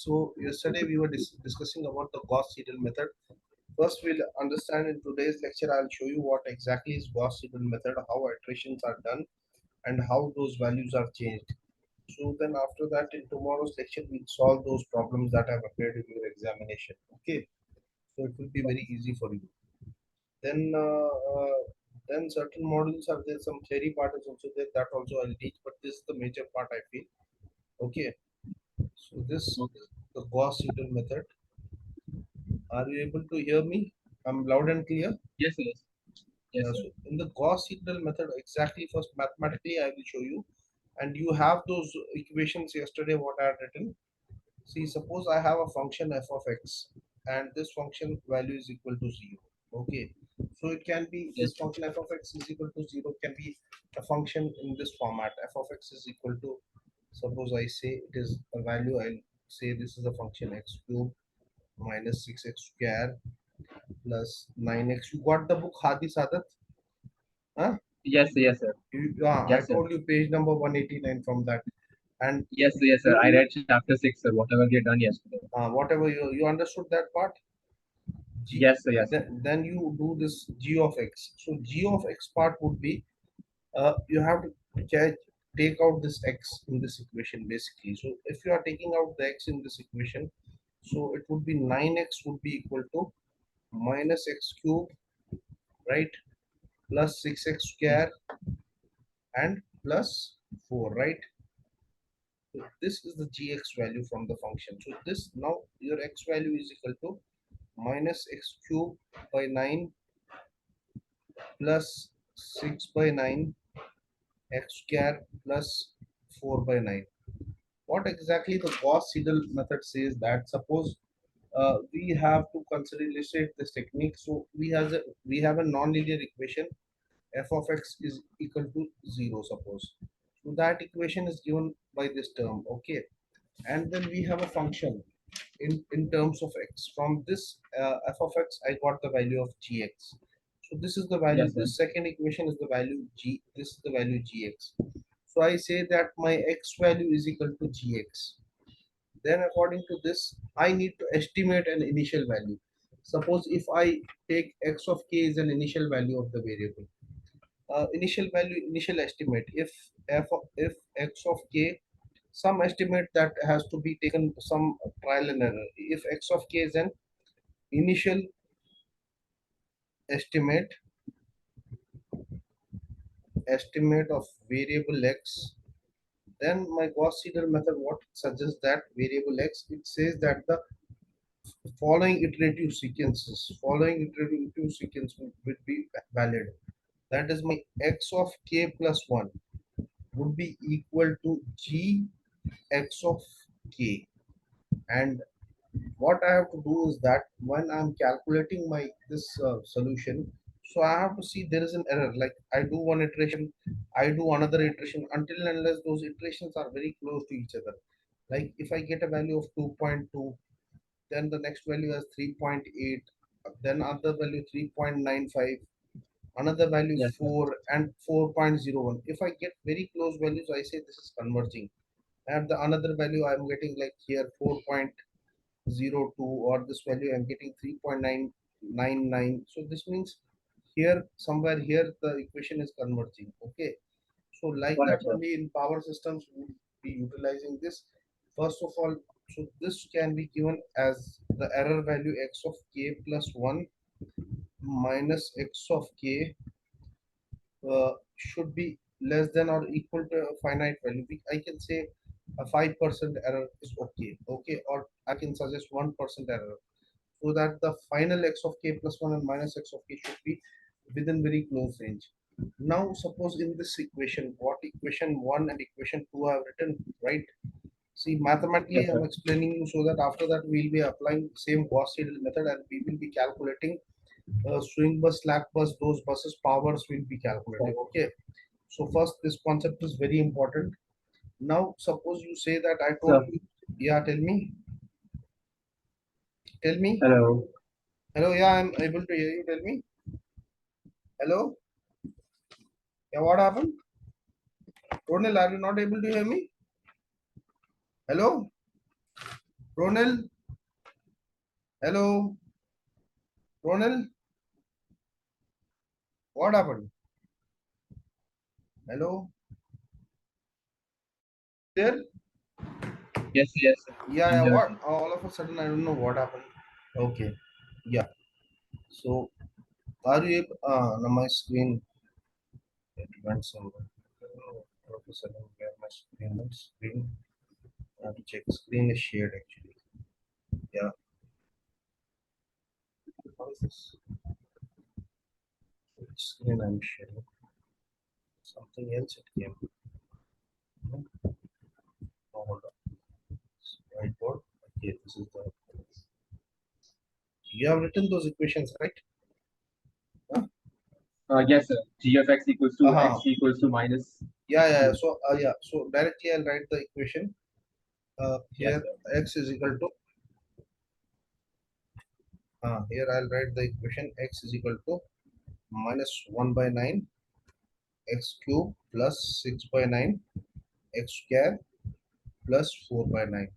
So yesterday we were discussing about the Gauss Seidel method. First, we'll understand in today's lecture. I'll show you what exactly is Gauss Seidel method, how iterations are done, and how those values are changed. So then after that, in tomorrow's lecture, we'll solve those problems that have appeared in your examination. Okay, so it will be very easy for you. Then, then certain models are there. Some theory part is also there. That also I'll teach, but this is the major part I feel. Okay, so this is Okay. the Gauss Seidel method. Are you able to hear me? I'm loud and clear. Yes, yes, yes, Yeah, sir. so in the Gauss Seidel method, exactly first mathematically I will show you, and you have those equations yesterday what I had written. See, suppose I have a function f of x, and this function value is equal to 0. Okay, so it can be Yes, this function f of x is equal to 0 can be a function in this format. F of x is equal to, suppose I say it is a value. I'll say this is a function x cube minus 6x square plus 9x. You got the book Hadi Sadat? Huh? yes, yes, sir. I Yes, sir. told you page number 189 from that. And Yes, sir. I you, read chapter 6, sir. Whatever we had done yesterday. whatever you understood that part, G, Yes, sir. Yes, sir. then you do this g of x. So g of x part would be you have to take out this x in this equation basically. So if you are taking out the x in this equation, so it would be 9x would be equal to minus x cube, right, plus 6x Yes, square and plus 4, right? So this is the gx value from the function. So this now your x value is equal to minus x cube by 9 plus 6 by 9 x square plus 4 by 9. What exactly the Gauss Seidel method says that suppose we have to consider illustrate this technique. So we have a non-linear equation f of x is equal to 0, suppose. So that equation is given by this term, okay, and then we have a function in terms of x. From this f of x, I got the value of gx. So this is the value. yes, sir. This second equation is the value g. This is the value gx. So I say that my x value is equal to gx. Then according to this, I need to estimate an initial value. Suppose if I take x of k is an initial value of the variable. Initial value, initial estimate. If x of k, some estimate that has to be taken some trial and error. If x of k is an initial estimate of variable x, then my Gauss Seidel method what suggests that variable x, it says that the following iterative sequence would be valid. That is my x of k plus 1 would be equal to g x of k. And what I have to do is that when I'm calculating my this solution, so I have to see there is an error. Like I do one iteration, I do another iteration until and unless those iterations are very close to each other. Like if I get a value of 2.2, then the next value is 3.8, then other value 3.95, another value Yes, sir. 4 and 4.01. If I get very close values, I say this is converging. And the another value I'm getting like here 4.02, or this value I'm getting 3.999. So this means here somewhere here the equation is converging. Okay, so like Got that it, sir. only in power systems we'll be utilizing this. First of all, so this can be given as the error value x of k plus 1 minus x of k should be less than or equal to a finite value. I can say a 5% error is okay, okay, or I can suggest 1% error, so that the final x of k plus 1 and minus x of k should be within very close range. Now, suppose in this equation, what equation 1 and equation 2 I have written, right? See, mathematically, Yes, I'm sir. explaining you so that after that we'll be applying same Gauss Seidel method, and we will be calculating swing bus, slack bus, those buses powers will be calculating. Okay. So first, this concept is very important. Now, suppose you say that I told Sir. you, yeah, tell me. Hello. Hello, yeah, I'm able to hear you. Tell me. Hello, yeah, what happened? Ronel, are you not able to hear me? Hello, Ronald, hello, Ronald, what happened? Hello, there? Yes, yes, sir. Yeah, I'm yeah. here, What? sir. All of a sudden, I don't know what happened. Okay, yeah. So, are you able? No, my screen it went somewhere. All of a sudden, where my screen? My screen. I have to check. Screen is shared actually. Yeah. How is this? Which screen I'm sharing? Something else it came. No, hold on. Whiteboard. Okay, this is the. You have written those equations, right? Huh? Yes, sir. G of x equals to Uh-huh. x equals to minus Yeah, yeah. 2. So, yeah. So directly I'll write the equation. Yes, Here sir. x is equal to. Here I'll write the equation x is equal to minus 1 by 9 x cube plus 6 by 9 x square plus 4 by 9,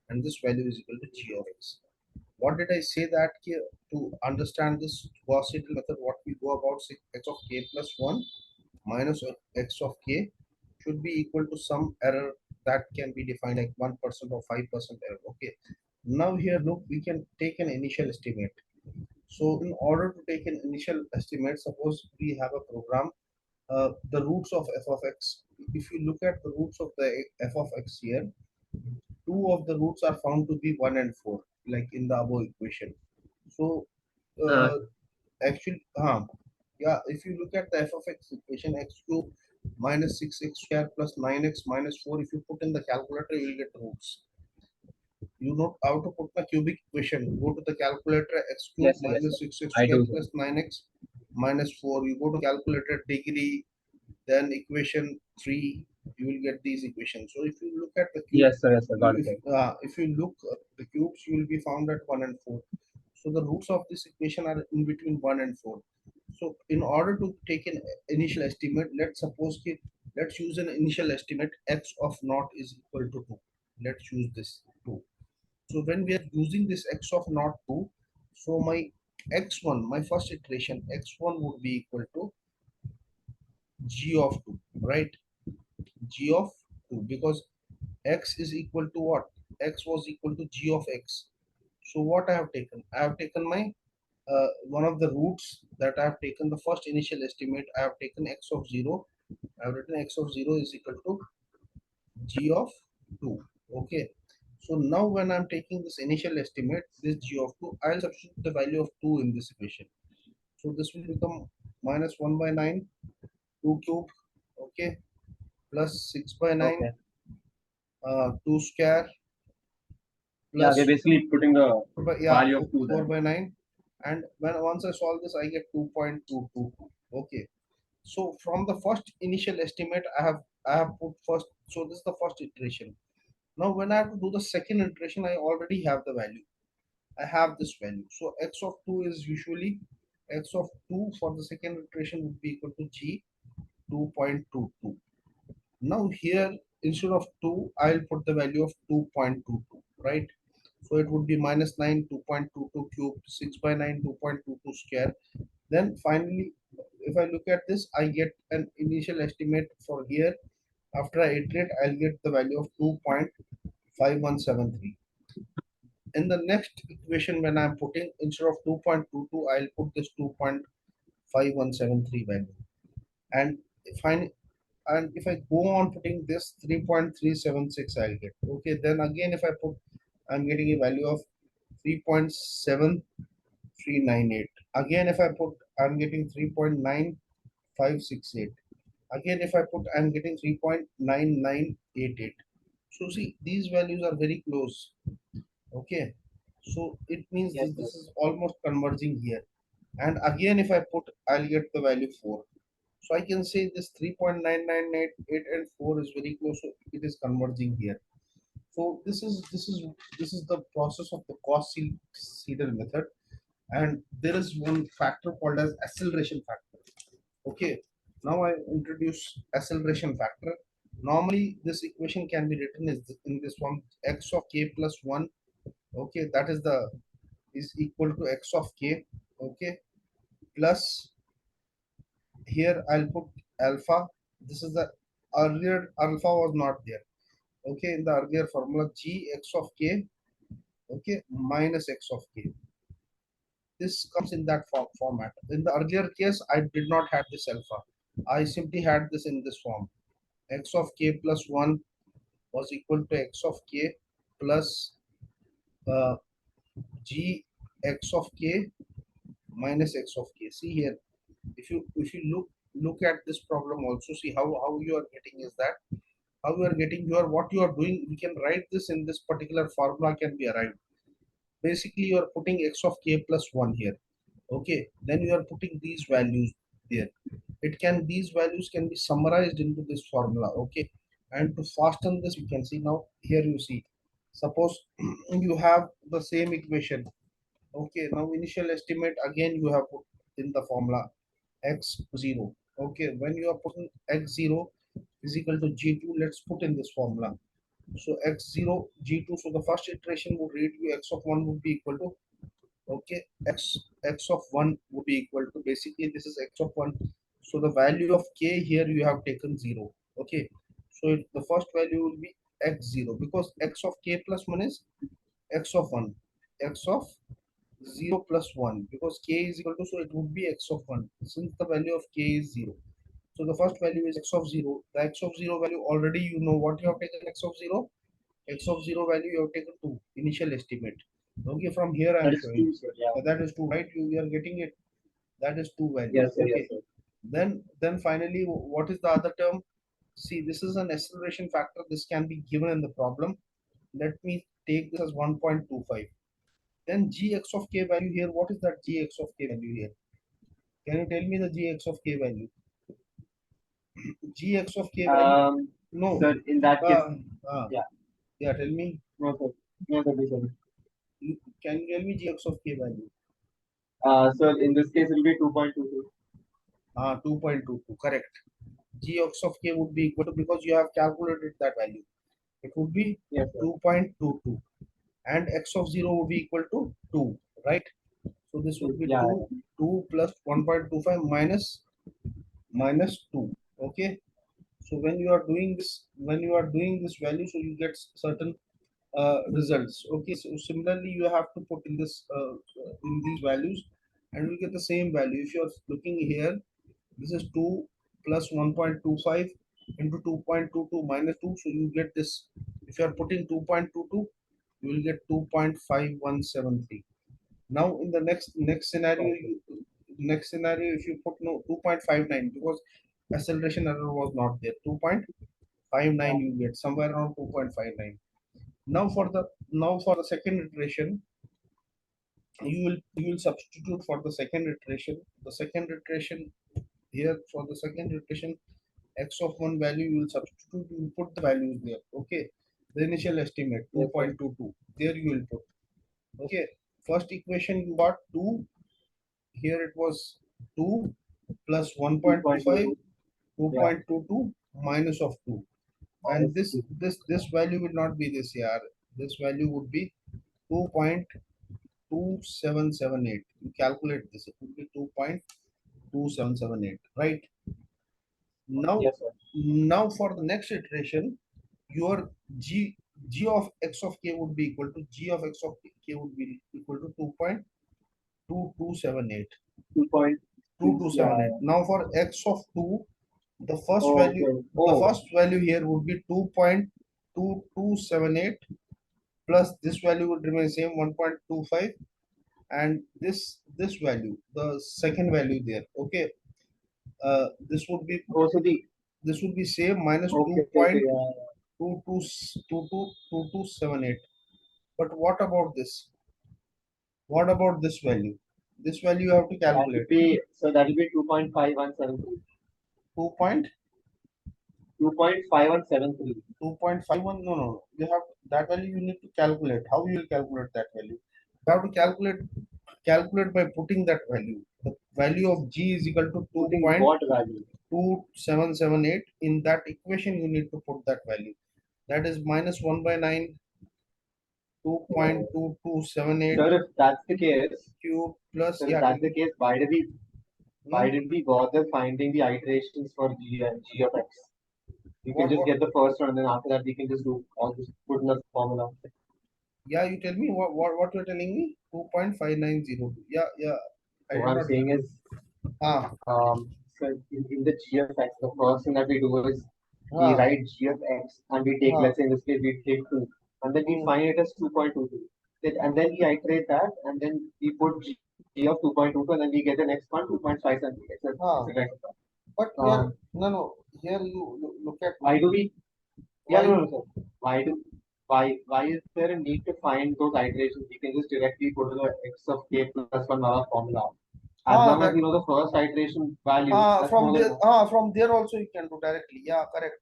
and this value is equal to g of x. What did I say that here? To understand this Gauss Seidel method, what we go about x of k plus 1 minus x of k should be equal to some error that can be defined like 1% or 5% error. Okay. Now here look, we can take an initial estimate. So in order to take an initial estimate, suppose we have a program, the roots of f of x. If you look at the roots of the f of x here, two of the roots are found to be 1 and 4, like in the above equation. So Uh, uh, actually, yeah, if you look at the f of x equation, x cube minus 6x square plus 9x minus 4, if you put in the calculator, you will get roots. You know how to put the cubic equation. Go to the calculator, x cube yes, sir. Yes, sir. minus 6x I square do, sir. plus 9x minus 4. You go to calculator degree, then equation 3, you will get these equations. So if you look at the cube, Yes, sir. Yes, sir. Got it, sir. if you look at the cubes, you will be found at 1 and 4. So the roots of this equation are in between 1 and 4. So in order to take an initial estimate, let's use an initial estimate x of naught is equal to 2. Let's use this 2. So when we are using this x of naught 2, so my x1, my first iteration, x1 would be equal to g of 2, right? G of 2, because x is equal to what? X was equal to g of x. So what I have taken? I have taken my one of the roots that I have taken the first initial estimate. I have taken x of 0. I have written x of 0 is equal to g of 2. Okay. So now when I'm taking this initial estimate, this g of 2, I'll substitute the value of 2 in this equation. So this will become minus 1 by 9, 2 cube, okay, plus 6 by 9, Okay. 2 square, Yeah, we're plus basically putting the 4 by, yeah, value of 2 4 there. by 9. And when once I solve this, I get 2.222. Okay. So from the first initial estimate, I have put first. So this is the first iteration. Now when I have to do the second iteration, I already have the value. I have this value. So x of 2 is usually x of 2 for the second iteration would be equal to g 2.22. Now here instead of 2, I'll put the value of 2.22, right? So it would be minus 9, 2.22 cube, 6 by 9, 2.22 square. Then finally, if I look at this, I get an initial estimate for here. After I iterate, I'll get the value of 2.5173. In the next equation, when I'm putting, instead of 2.22, I'll put this 2.5173 value. And if I and if I go on putting this 3.376, I'll get. Okay, then again if I put, I'm getting a value of 3.7398. Again if I put, I'm getting 3.9568. Again if I put, I'm getting 3.9988. So see, these values are very close. Okay, so it means Yes, this sir. is almost converging here. And again if I put, I'll get the value 4. So I can say this 3.9988 and 4 is very close, so it is converging here. So this is the process of the Gauss Seidel method, and there is one factor called as acceleration factor. Okay, now I introduce acceleration factor. Normally, this equation can be written as in this one: x of k plus 1 Okay, that is equal to x of k. Okay, plus here I'll put alpha. This is the earlier alpha was not there. Okay, in the earlier formula g x of k, okay, minus x of k. This comes in that format. In the earlier case, I did not have this alpha. I simply had this in this form. X of k plus 1 was equal to x of k plus uh, g x of k minus x of k. See here, if you look at this problem also, see how you are getting is that how you are getting your what you are doing. We can write this in this particular formula can be arrived. Basically, you are putting x of k plus 1 here. Okay, then you are putting these values there. It can these values can be summarized into this formula. Okay, and to fasten this, you can see now here you see, suppose you have the same equation. Okay, now initial estimate again you have put in the formula x0. Okay, when you are putting x0 is equal to g2, let's put in this formula. So x0 g2, so the first iteration would read you x of 1 would be equal to, okay, x of 1 would be equal to, basically this is x of 1. So the value of k here you have taken 0. Okay, so the first value will be x0 because x of k plus 1 is x of 1, x of 0 plus 1 because k is equal to, so it would be x of 1 since the value of k is 0. So the first value is x of 0. The x of 0 value already you know what you have taken x of 0. X of 0 value you have taken 2 initial estimate. Okay, from here I That am is showing. true, sir. Yeah. That is 2, right? You are getting it. That is 2 value. Yes, sir. Yes, Okay. sir. Then finally, what is the other term? See, this is an acceleration factor. This can be given in the problem. Let me take this as 1.25. Then gx of k value here. What is that gx of k value here? Can you tell me the gx of k value? Gx of k value? No. Sir, in that case, Uh, uh, yeah. yeah, tell me. No, sir. No, sir. Please, sir. Can you tell me gx of k value? Sir, in this case, it will be 2.22. 2.22. Correct. Gx of k would be equal to, because you have calculated that value, it would be Yes, sir. 2.22, and x of 0 would be equal to 2, right? So this would be Yeah. 2 plus 1.25 minus 2. Okay, so when you are doing this value, so you get certain results. Okay, so similarly you have to put in these values and you get the same value. If you are looking here, this is 2 plus 1.25 into 2.22 minus 2. So you get this. If you are putting 2.22, you will get 2.5173. Now in the next scenario, Okay. if you put no 2.59 because acceleration error was not there. 2.59 you get somewhere around 2.59. Now for the second iteration, you will substitute for the second iteration. The second iteration here for the second iteration, x of one value you will substitute, you will put the values there. Okay, the initial estimate Yes, sir. 2.22, there you will put. Okay, first equation you got 2, here it was 2 plus 1.25, 2.22. Yeah. 2.22 minus of 2, and Minus this 2. this value will not be this here. This value would be 2.2778. You calculate this, it would be 2.2778, right? Now, Yes, sir. now for the next iteration, your g of x of k would be equal to g of x of k would be equal to 2.2278. 2.2. Yeah, 2278. yeah. Now for x of 2, Okay. the Oh, first value here would be 2.2278 plus this value would remain same 1.25, and this value, the second value there. Okay, this would be oh, so the same minus okay, okay, okay. Yeah. 2.2278. But what about this? What about this value? This value you have to That will calculate. be so that will be 2.5173. 2 point 2.5173. 2.51. No, no, no. You have that value you need to calculate. How you will calculate that value? You have to calculate by putting that value. The value of g is equal to Putting what value? 2.2778. In that equation, you need to put that value. That is minus 1 by 9 2.2278 Sir, if that's the case, cube plus, sir, if yeah, tell that's the me. case, Hmm? why did we bother finding the iterations for g of x? You can just What, get the first one, and then after that we can just do all this put in the formula. yeah, you tell me what you're telling me? 2.5902. Yeah, yeah. I So did what I'm not. saying is, Ah, so in the g of x, the first thing that we do is we ah, write g of x, and we take, ah. let's say in this case we take 2, and then we Hmm. find it as 2.22. And then we iterate that, and then we put g of 2.22, and then we get the next one 2.57, Ah. etc. But here, Um, no, no. Here you look at why do we? Yeah, why. no, no, sir. Why is there a need to find those iterations? We can just directly go to the x of k plus one formula. As long as That we know the first iteration value, that's more than enough. from there also you can do directly. Yeah, correct.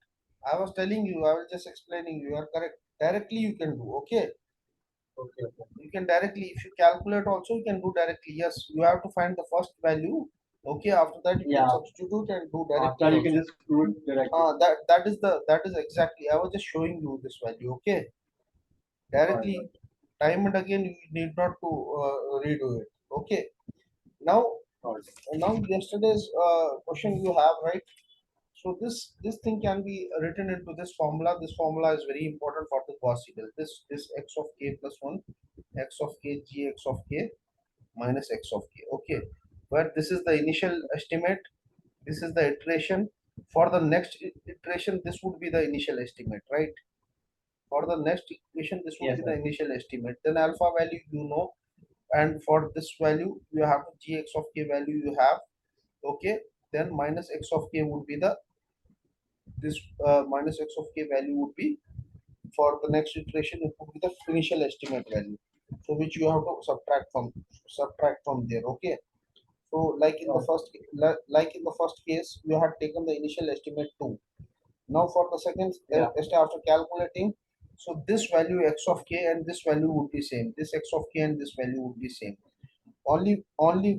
I was telling you. I was just explaining. You are correct. Directly you can do. Okay. Okay, okay. You can directly, if you calculate also, you can do directly. Yes, you have to find the first value. Okay. After that, you can Yeah. substitute and do After directly you can also. just do it directly. That is exactly. I was just showing you this value. Okay. All right, Directly, time and again, you need not to redo it. Okay. Now, all right. yesterday's question you have, right? So this thing can be written into this formula. This formula is very important for the Gauss Seidel. This x of k plus one, x of k g x of k minus x of k. Okay, where this is the initial estimate. This is the iteration. For the next iteration, this would be the initial estimate, right? For the next equation, this would Yes, be sir. the initial estimate. Then alpha value you know, and for this value you have g x of k value you have. Okay, then minus x of k would be the this minus x of k value would be for the next iteration it would be the initial estimate value, so which you have to subtract from there. Okay, so All like in the first case you had taken the initial estimate 2. Now for the second right. Yeah. after calculating, so this value x of k and this value would be same, this x of k and this value would be same. Only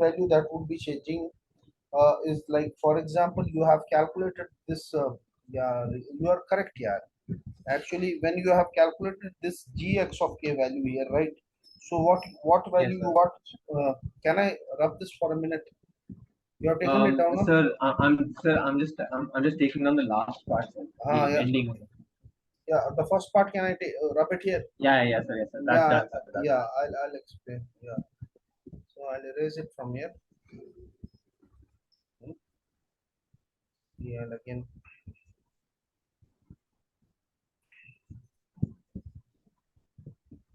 value that would be changing is like, for example, you have calculated this yeah, you are correct, yeah. Actually, when you have calculated this gx of k value here, right? So what Yes, value you sir. got? Can I rub this for a minute? You have taken it down, huh? I'm just taking down the last part, sir. The Yeah, ending one. yeah. The first part, can I rub it here? Yeah, yeah, yes, sir. That's Yeah, done, sir. That's yeah. done. I'll explain. Yeah. So I'll erase it from here. Hmm. Yeah, and again.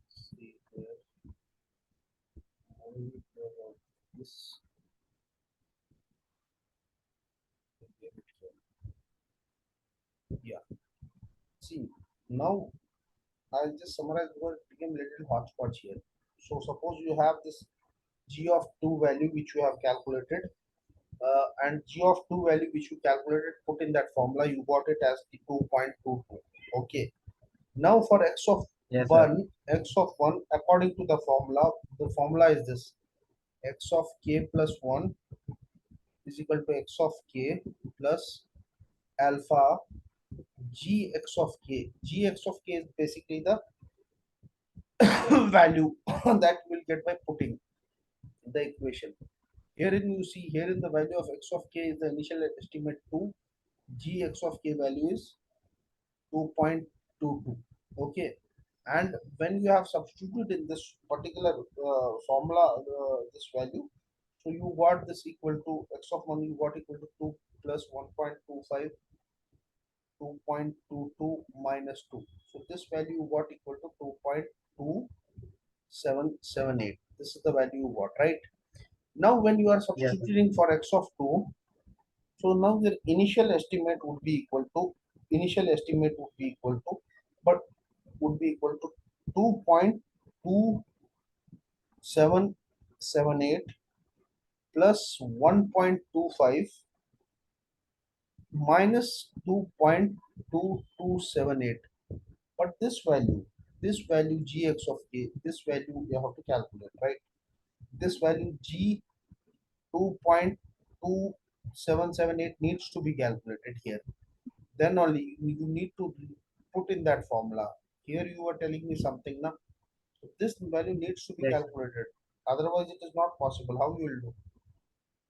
See here. Only for this. Yeah. See, now I'll just summarize because it became little hodgepodge here. So suppose you have this g of 2 value which you have calculated, and g of 2 value which you calculated, put in that formula, you got it as the 2.22. Okay. Now for x of Yes, sir. 1, according to the formula is this: x of k plus 1 is equal to x of k plus alpha g x of k. G x of k is basically the value that we'll get by putting the equation. Herein you see, herein the value of x of k is the initial estimate 2, g x of k value is 2.22. Okay, and when you have substituted in this particular formula this value, so you got this equal to x of 1, you got equal to 2 plus 1.25, 2.22 minus 2. So this value you got equal to 2.2778. This is the value you got, right? Now when you are Yes, sir. substituting for x of 2, so now the initial estimate would be equal to, but would be equal to 2.2778 plus 1.25 minus 2.2278. But this value gx of k, this value you have to calculate, right? This value g 2.2778 needs to be calculated here. Then only you need to put in that formula. Here you were telling me something, na? This value needs to be Yes. calculated. Otherwise, it is not possible. How you will do?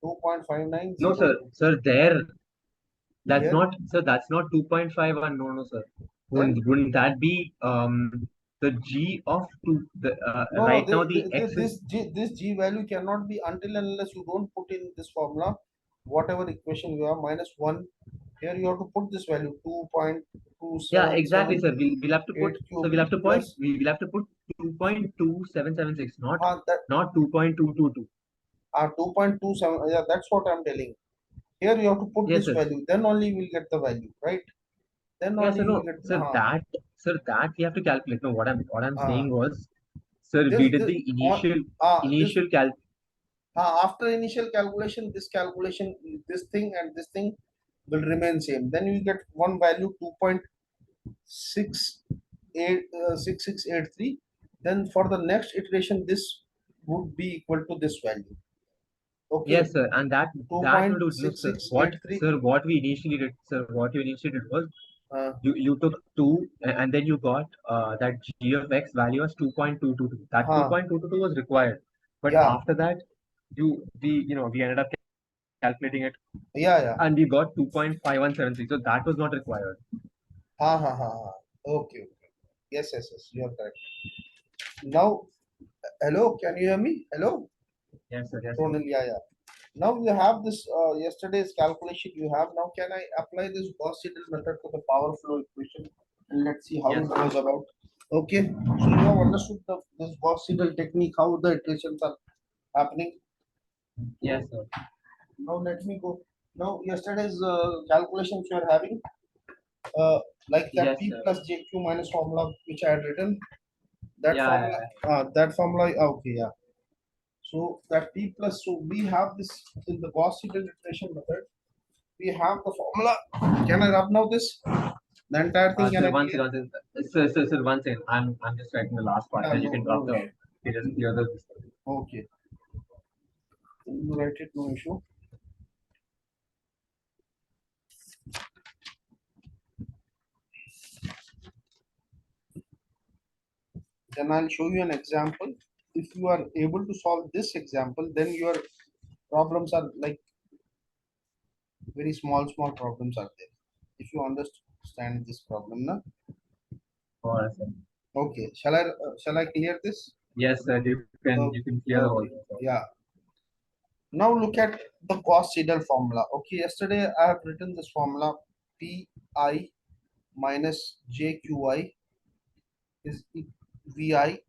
No, 2.590 sir. Sir, there. That's here. not, sir. That's not 2.51. No, no, sir. Then Wouldn't that be the G of two? The no, no. right now the X is. This g value cannot be until and unless you don't put in this formula, whatever equation you have minus one. Here you have to put this value Yeah, exactly, sir. 2.2778 We'll have to put. So cube we'll have to point. plus We'll have to put 2.2776, not that 2.222. 2.27. Yeah, that's what I'm telling. Here you have to put Yes, this sir. value. Then only you will get the value, right? Then Yeah, only sir. you No, will get. sir. That we have to calculate. No, what I'm Uh, saying was, sir, this we did this the on this initial cal. after initial calculation, this thing and this thing will remain same. Then you get one value 2.6683. Then for the next iteration, this would be equal to this value. Okay, Yes, sir. And that will do. No, sir. What, 2.6683. sir? What we initially did, sir. What you initially did was Uh, you took two and then you got that g of x value as 2.222. That huh, 2.222 was required, but yeah, after that we ended up calculating it yeah, yeah. and we got 2.5173. So that was not required. Ha ha ha ha. Okay, okay. Yes, yes, yes. You are correct. Now, hello, can you hear me? Hello, Yes, sir. Yes, sir. Ronald. Yeah, yeah. Now you have this yesterday's calculation you have. Now can I apply this Gauss Seidel method to the power flow equation and let's see how Yes, it sir. goes about. Okay, so you have understood this Gauss Seidel technique, how the iterations are happening. Yes, sir. Now let me go. Now yesterday's calculations you are having, uh, like that Yes, P sir. plus JQ minus formula which I had written. That Yeah, formula, yeah, okay, yeah. So that P plus, so we have this in the Gauss Seidel iteration method. We have the formula. Can I rub now this? The entire thing can Sir, I one clear? second, sir, one second. I'm just writing the last part. Yeah, Then you no, can drop no the. issue. You just clear the. Okay. You write it, no issue. Then I'll show you an example. If you are able to solve this example, then your problems are like very small problems are there. If you understand this problem, na? Or, sir. Okay. Shall I clear this? Yes, sir. You can clear the whole Okay. thing, sir. Yeah. Now look at the Gauss Seidel formula. Okay. Yesterday I have written this formula Pi minus JQi is Vi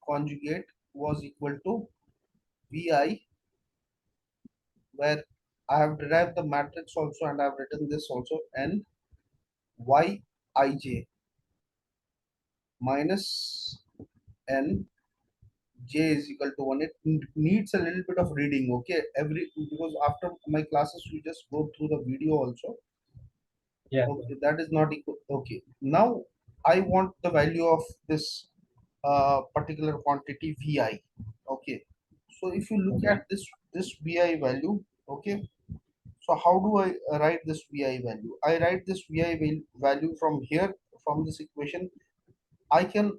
conjugate was equal to Vi, where I have derived the matrix also and I have written this also, and Yij minus n j is equal to 1. It needs a little bit of reading, okay? Because after my classes you just go through the video also. Yes, sir. Okay, that is not equal. Okay, now I want the value of this particular quantity Vi. Okay, so if you look Okay. at this Vi value, okay, so how do I write this Vi value? I write this value from here, from this equation. I can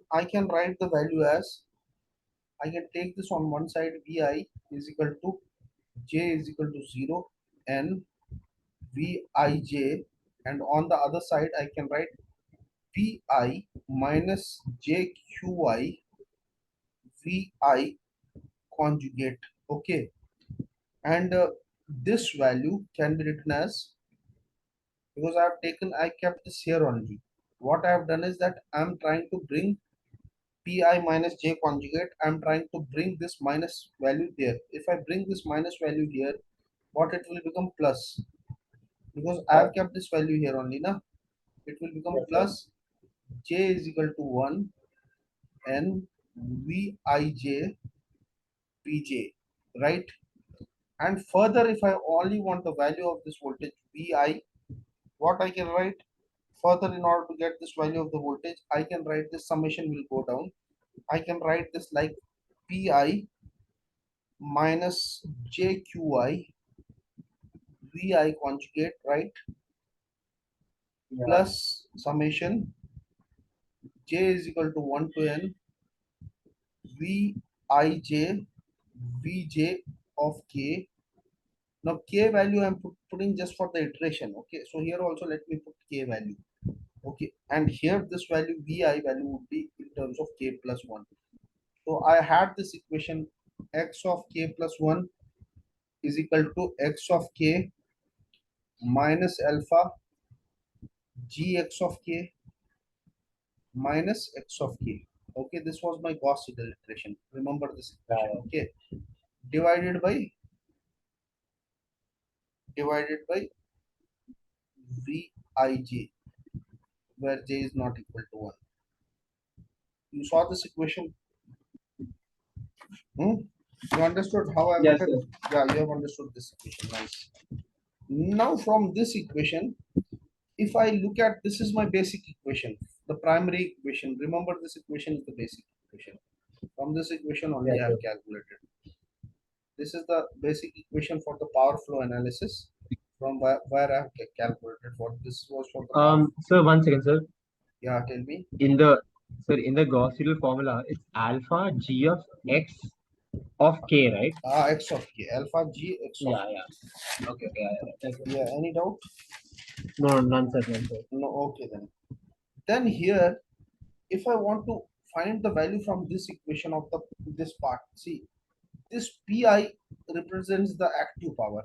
write the value as, I can take this on one side, Vi is equal to j is equal to 0 and Vij, and on the other side I can write Pi minus JQi Vi conjugate. Okay, and this value can be written as, because I kept this here only. What I have done is that I'm trying to bring Pi minus J conjugate, I'm trying to bring this minus value there. If I bring this minus value here, what it will become plus, because I have kept this value here only, na? It will become Yes, sir. plus J is equal to 1 and Vij Pj, right? And further, if I only want the value of this voltage Vi, what I can write further, in order to get this value of the voltage, I can write this summation will go down. I can write this like Pi minus JQi Vi conjugate, right? Yeah. Plus summation J is equal to 1 to n Vij Vj of k. Now k value I'm putting just for the iteration. Okay, so here also let me put k value. Okay, and here this value vi value would be in terms of k plus 1. So I had this equation x of k plus 1 is equal to x of k minus alpha gx of k minus x of k. Okay, this was my Gauss Seidel iteration. Remember this equation. Yeah, Okay, divided by divided by Vij, where j is not equal to 1. You saw this equation? Hmm? You understood how I yes, put it? sir. Yeah, you have understood this equation. Nice. Now from this equation, if I look at, this is my basic equation, the primary equation. Remember, this equation is the basic equation. From this equation only Yes, I sir. have calculated. This is the basic equation for the power flow analysis, from where I have calculated what this was for the power. Sir, 1 second, sir. Yeah, tell me. In the in the Gauss Seidel formula, it's alpha g of x of k, right? X of k, alpha g x of Yeah, k. yeah. Okay, okay, yeah, yeah. Thank you. Yeah, any doubt? No, none, sir, none, sir. No, okay then. Then here, if I want to find the value from this equation of the this part, see, this pi represents the active power.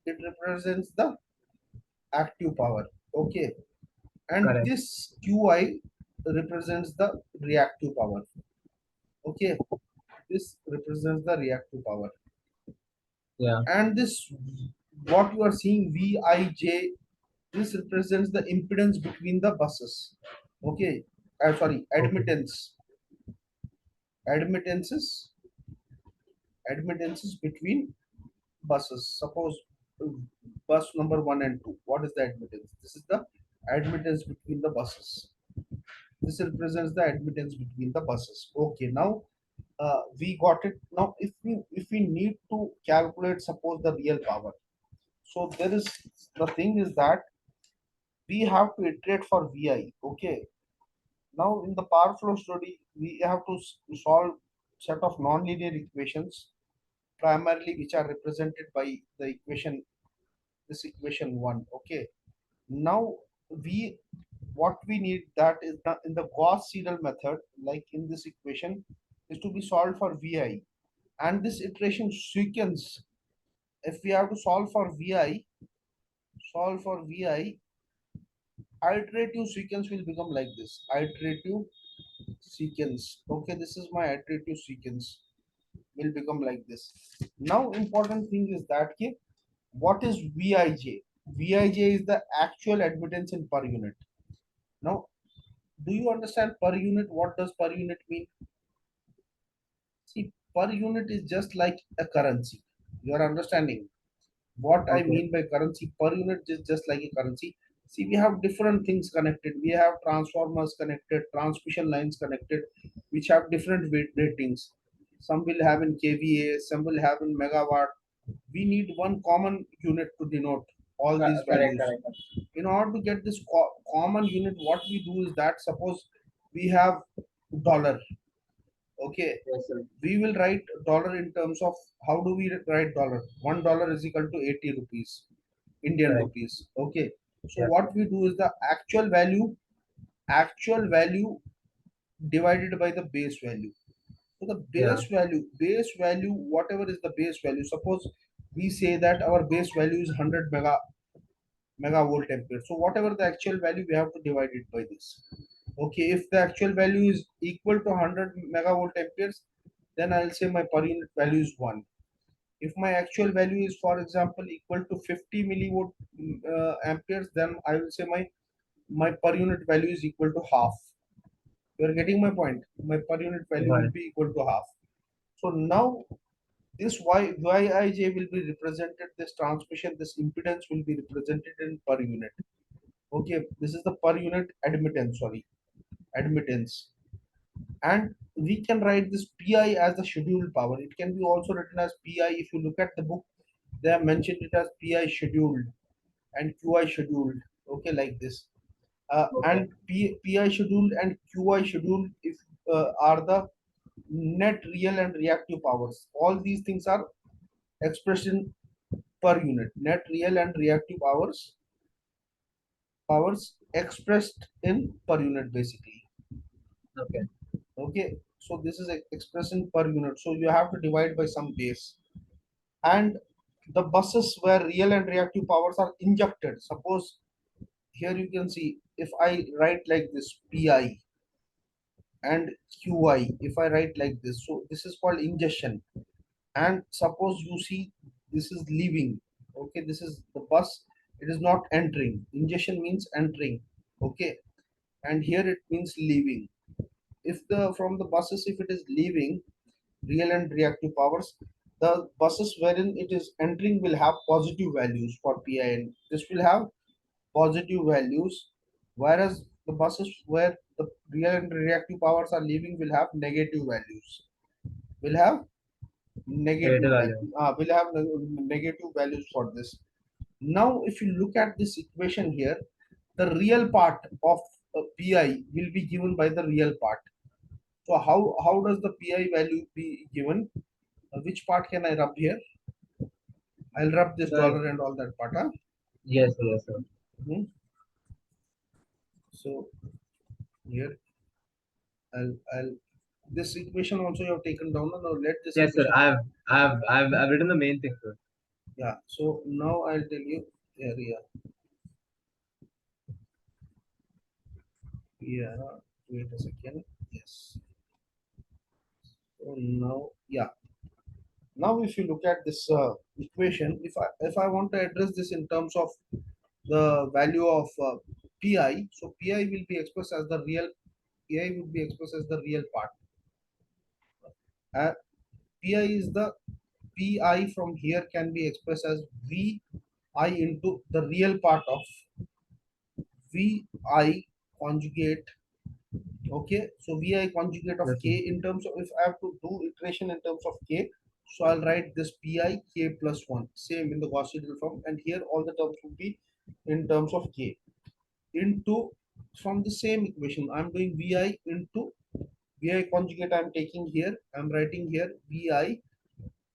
It represents the active power. Okay, and Correct. this qi represents the reactive power. Okay, this represents the reactive power, Yeah. and this what you are seeing Vij, this represents the impedance between the buses. Okay, sorry, Okay. admittances admittances between buses. Suppose bus number 1 and 2, what is the admittance? This is the admittance between the buses. This represents the admittance between the buses. Okay, now we got it. Now if we need to calculate, suppose, the real power, so there is, the thing is that we have to iterate for vi. Okay, now in the power flow study we have to solve set of nonlinear equations, primarily which are represented by the equation, this equation 1. Okay, now we, what we need, that is in the Gauss Seidel method, like in this equation, is to be solved for vi, and this iteration sequence, if we have to solve for vi, iterative sequence will become like this. Iterative sequence. Okay, this is my iterative sequence, will become like this. Now important thing is that, okay, what is Vij? Vij is the actual admittance in per unit. Now, do you understand per unit? What does per unit mean? See, per unit is just like a currency. You are understanding what I Okay. mean by currency? Per unit is just like a currency. See, we have different things connected. We have transformers connected, transmission lines connected, which have different ratings. Some will have in kVA, some will have in megawatt. We need one common unit to denote all these Correct, values. correct. In order to get this common unit, what we do is that, suppose we have dollar. Okay, Yes, sir. we will write dollar in terms of, how do we write dollar? $1 is equal to 80 rupees, Indian Correct. rupees. Okay, so Yeah. what we do is the actual value divided by the base value. So the Yeah. base value, whatever is the base value, suppose we say that our base value is 100 megavolt ampere. So whatever the actual value, we have to divide it by this. Okay, if the actual value is equal to 100 megavolt amperes, then I'll say my per unit value is 1. If my actual value is, for example, equal to 50 millivolt amperes, then I will say my per unit value is equal to half. You are getting my point? My per unit value Got will it. be equal to half. So now this Yij will be represented, this transmission, this impedance will be represented in per unit. Okay, this is the per unit admittance, sorry, admittance. And we can write this pi as the scheduled power. It can be also written as pi. If you look at the book, they have mentioned it as pi scheduled and qi scheduled. Okay, like this. Okay. And pi scheduled and qi scheduled, if are the net real and reactive powers. All these things are expressed in per unit. Net real and reactive powers expressed in per unit basically. Okay. Okay, so this is expressed in per unit. So you have to divide by some base. And the buses where real and reactive powers are injected. Suppose here you can see if I write like this pi and qi, if I write like this, so this is called ingestion. And suppose you see this is leaving. Okay, this is the bus, it is not entering. Ingestion means entering. Okay, and here it means leaving. If the from the buses, if it is leaving real and reactive powers, the buses wherein it is entering will have positive values for pi, and this will have positive values, whereas the buses where the real and reactive powers are leaving will have negative values, will have Negative negative value. value, will have negative values for this. Now if you look at this equation here, the real part of pi will be given by the real part. So how does the pi value be given? Which part can I rub here? I'll rub this Sir, dollar and all that part, huh? yes, yes, sir. Mhm. So here I'll this equation also you have taken down. No, let this Yes, sir. equation. I've written the main thing, sir. Yeah. So now I'll tell you area. Yeah. Wait a second. Yes. So now, yeah. Now, if you look at this equation, if I want to address this in terms of the value of pi, so pi will be expressed as the real. Pi would be expressed as the real part. Uh, pi is the pi from here can be expressed as vi into the real part of vi conjugate. Okay, so vi conjugate of Yes, sir. k in terms of, if I have to do iteration in terms of k, so I'll write this pi k plus 1 same in the Gauss Seidel form, and here all the terms would be in terms of k into, from the same equation I'm doing vi into vi conjugate, I'm taking here, I'm writing here vi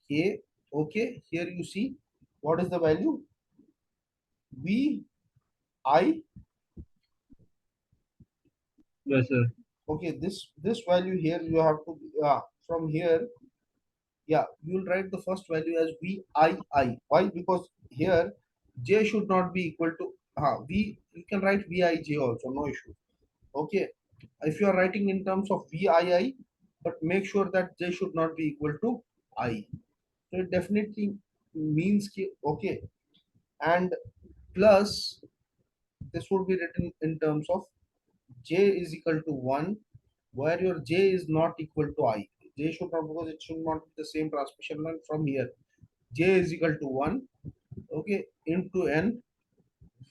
k. Okay, here you see what is the value vi. Yes, sir. Okay, this value here you have to, from here, yeah, you'll write the first value as VII. Why? Because here J should not be equal to V. You can write VIJ also, no issue. Okay. If you are writing in terms of VII, but make sure that J should not be equal to I. So it definitely means okay. And plus this would be written in terms of J is equal to 1, where your J is not equal to I. J should not, because it should not be the same transmission line from here. J is equal to 1, okay, into n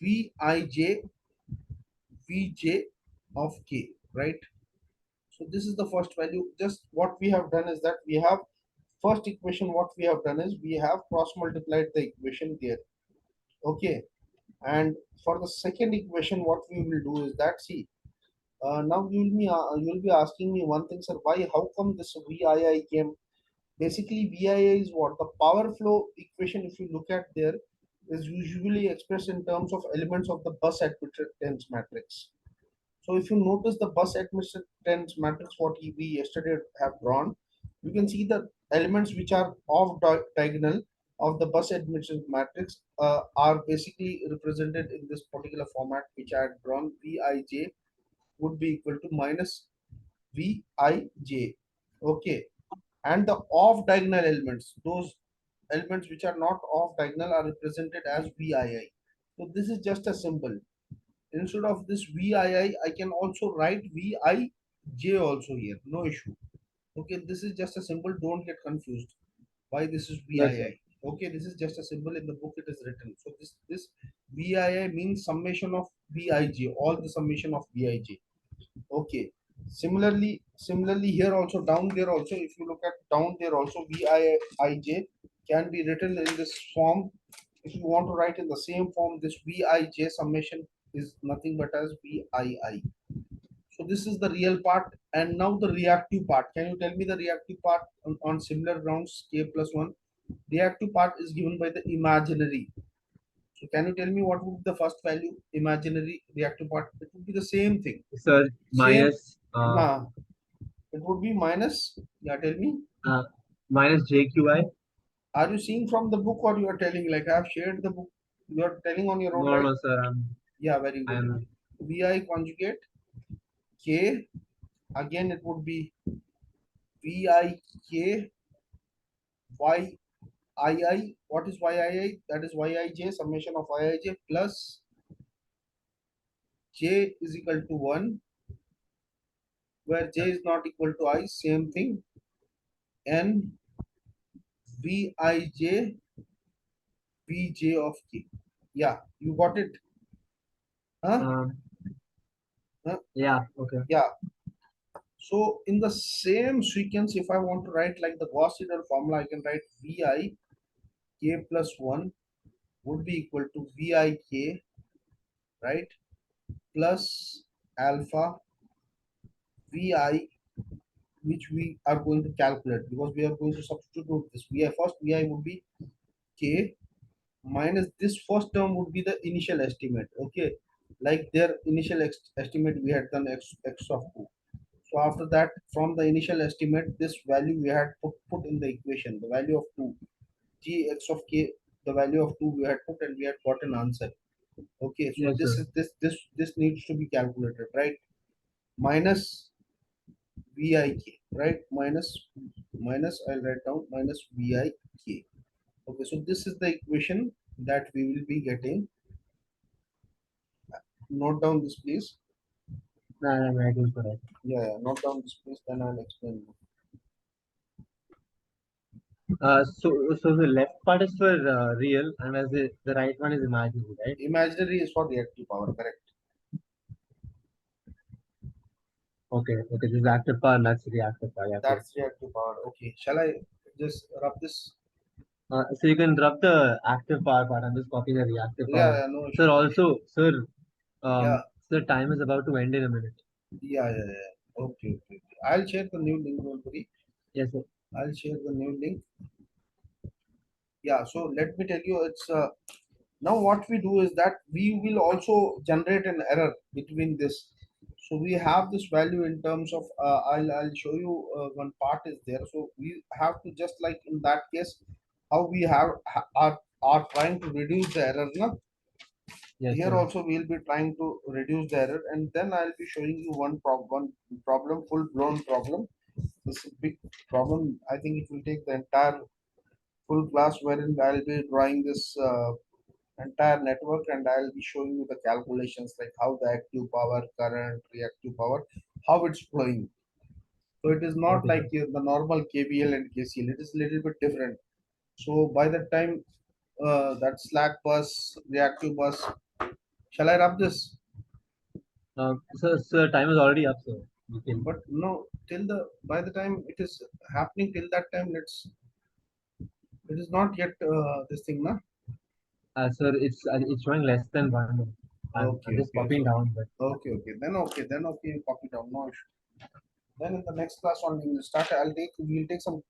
Vij Vj of k, right? So this is the first value. Just what we have done is that we have first equation, what we have done is we have cross multiplied the equation there, okay. And for the second equation, what we will do is that, see, now you'll be asking me one thing, sir, why, how come this VII came? Basically, VII is what the power flow equation. If you look at there, is usually expressed in terms of elements of the bus admittance matrix. So if you notice the bus admittance matrix, what we yesterday have drawn, you can see the elements which are off diagonal of the bus admittance matrix are basically represented in this particular format, which I had drawn. Vij would be equal to minus Vij. Okay, and the off diagonal elements, those elements which are not off diagonal, are represented as VII. So this is just a symbol. Instead of this VII, I can also write Vij also here, no issue. Okay, this is just a symbol, don't get confused why this is Yes, sir. VII. Okay, this is just a symbol, in the book it is written. So this VII means summation of Vij, all the summation of Vij. Okay. Similarly here also, down there also, if you look at down there also, Vij can be written in this form. If you want to write in the same form, this Vij summation is nothing but as Vii. So this is the real part, and now the reactive part. Can you tell me the reactive part on similar grounds k plus 1? Reactive part is given by the imaginary. So can you tell me what would be the first value? Imaginary reactive part. It would be the same thing. Sir, Same. minus Nah, it would be minus. Yeah, tell me. uh, minus JQI. Are you seeing from the book or you are telling? Like I have shared the book. You are telling on your own, No, right? no, sir. Yeah, very good. I'm Vi conjugate k. Again, it would be Vi k y II. What is YII? That is YIJ, summation of YIJ plus J is equal to 1, where J is not equal to I, same thing. N Vij Vj of K. Yeah, you got it. Huh? um, Huh? yeah, okay. Yeah. So in the same sequence, if I want to write like the Gauss Seidel formula, I can write Vi K plus 1 would be equal to Vik, right? Plus alpha Vi, which we are going to calculate because we are going to substitute this vi. First vi would be k minus this first term would be the initial estimate. Okay, like their initial estimate we had done x of 2. So after that, from the initial estimate, this value we had put in the equation, the value of 2, g x of k, the value of 2 we had put, and we had got an answer. Okay, so Yes, this sir. is this needs to be calculated, right? Minus VIK, right? Minus I'll write down minus VIK. Okay, so this is the equation that we will be getting. Note down this, please. No, I'm writing for that. Yeah, note down this, please. Then I'll explain. So the left part is for real, and as the right one is imaginary, right? Imaginary is for reactive power, correct? Okay, okay. This is active power, and that's reactive power. Yeah, okay. That's reactive power. Okay, shall I just rub this? So you can rub the active power part. I'm just copying the reactive Yeah, power. yeah, no Sir, issues. Okay. also, sir, Yeah, sir, time is about to end in a minute. yeah. Okay. I'll share the new link. Don't worry. Yes, sir. I'll share the new link. Yeah. So let me tell you, it's now what we do is that we will also generate an error between this. So we have this value in terms of I'll show you one part is there. So we have to just like in that case how we are trying to reduce the error. Na? Yes, Here sir. also we'll be trying to reduce the error, and then I'll be showing you one problem, full blown problem. This is big problem. I think it will take the entire full class wherein I'll be drawing this entire network, and I'll be showing you the calculations like how the active power, current, reactive power, how it's flowing. So it is not Okay, like sir. the normal KVL and KCL. It is a little bit different. So by the time that slack bus, reactive bus, shall I rub this? Sir, time is already up, sir. You can, But no, till the by the time it is happening till that time, it is not yet this thing, na? sir, it's showing less than 1 minute. I'm just Okay. copying So down, but okay. Then okay, you copy down. No issue. Then in the next class only we'll start. We'll take some